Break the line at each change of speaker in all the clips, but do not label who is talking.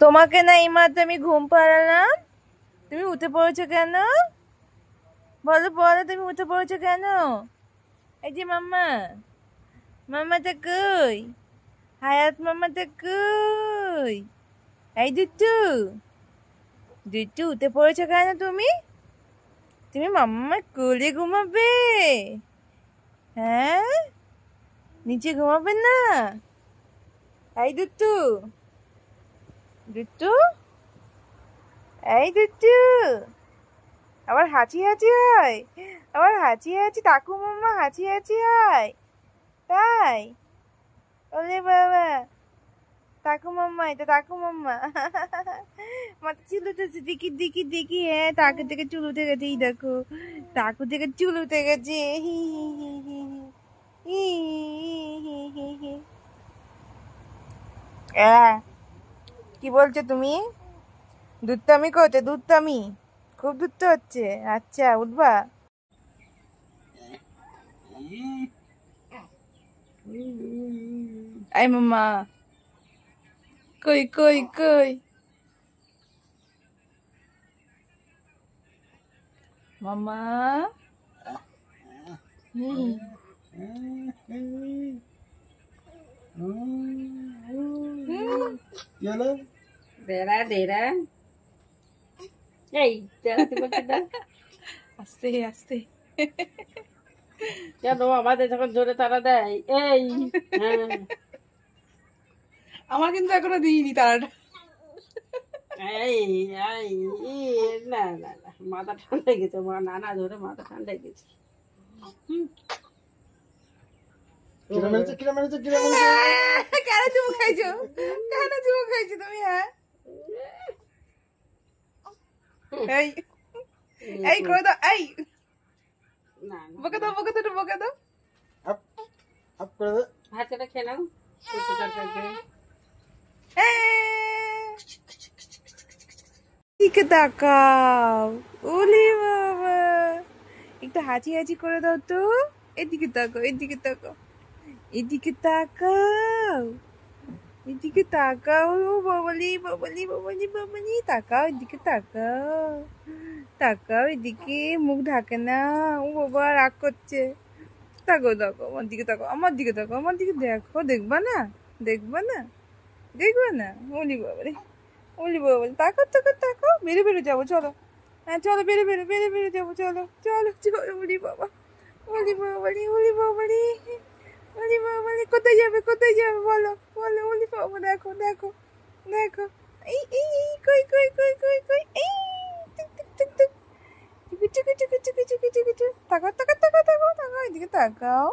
তোমাকে না এই মাত্র আমি ঘুম পাড়ালাম, তুমি উঠে পড়েছো কেন? বলো বলো, তুমি উঠে পড়েছো কেন? এই যে মাম্মা, মাম্মাটা কই? হায়াত মাম্মাটা কই? এই দুট্টু, দুট্টু উঠে পড়েছো কেন তুমি? তুমি মাম্মার কোলে ঘুমাবে? হ্যাঁ, নিচে ঘুমাবে না? এই দুট্টু, দুট্টু, এই দুট্টু, আবার হাঁচি হাঁচি হয়, আবার হাঁচি হাঁচি, তাকু মাম্মা হাঁচি হাঁচি হয় তাই? ওলে বাবা, তাকু মাম্মা, এটা তাকু মাম্মা। মাথা চুল উঠেছে, দেখি দেখি দেখি, হ্যাঁ তাকু থেকে চুল উঠে গেছে, এই দেখো তাকু থেকে চুল উঠে গেছে। হি হি হি হি হি হি হি হি। কি বলছো তুমি? দুধটামি করছে, দুধটামি খুব দুধ হচ্ছে। আচ্ছা উঠবা? আই মাম্মা, কই কই কই মাম্মা?
দেরা দেরা এই
আস্তে আস্তে
কেন আমাদের যখন জোরে তারা দেয় এই
আমার কিন্তু এখনো দিইনি তারাটা।
এই এই না না না, মাথা ঠান্ডা গেছে, মা নানা ধরে মাথা ঠান্ডা গেছে।
কেন চুমু খাইছো? কেন চুমু খাইছো তুমি? হ্যাঁ এই এই করে দাও, এই
না
বকে দাও, বকে দাও, বকে দাও।
ভাতটা খেয়ে নাও।
দিকে তাকাও, ওলি বাবা, একটু হাঁচি হাঁচি করে দাও তো। এদিকে তাকাও, এদিকে তাকাও, এদিকে তাকাও, এদিকে তাকাও, বাবলি বাবলি বাবলি বাবলি, তাকাও এদিকে, তাকাও তাকাও এদিকে, মুখ ঢাকে না। ও বাবা রাগ করছে। তাকাও তাকাও, আমার দিকে তাকাও, আমার দিকে তাকাও, আমার দিকে দেখো, দেখবা না? দেখবা না? দেখবা না? ওলি বাবারে, ওলি বাবারে, তাকাও তাকাও তাকাও, বেরো বেরো যাবো, চলো। হ্যাঁ চলো, বেরো বেরো বেরো বেরো যাবো, চলো চলো চলো। ওলি বাবা, ওলি বাবারে, ওলি বাবারে, ওলি বাবারে, কোথায় যাবে, কোথায় যাবে বলো বলো? ওলি বাবা, দেখো দেখো দেখো, এই এই এই, কই কই কই কই কই, এই টুক টুক টুক টুক, টুকু টুকু টুকু টুকু টুকু টুকু টুকু, তাকাও তাকাও তাকাও তাকাও তাকাও, এদিকে তাকাও।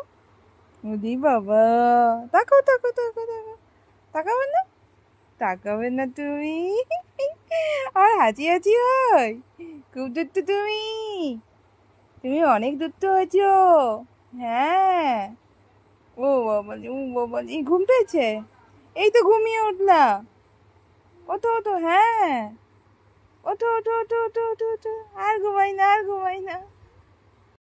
ওলি বাবা, তাকাও তাকাও তাকাও তাকাও, তাকাবে না? তাকাবে না তুমি? আমার হাঁচি হাঁচি হয়, খুব দুষ্টু তুমি, তুমি অনেক দুষ্টু হয়েছো। হ্যাঁ, ও বাবা, ও বাবা, এই ঘুম পেয়েছে? এই তো ঘুমিয়ে উঠলাম। ওঠো ওঠো, হ্যাঁ ওঠো ওঠো ওঠো ওঠো ওঠো ওঠো, আর ঘুমাই না, আর ঘুমাই না।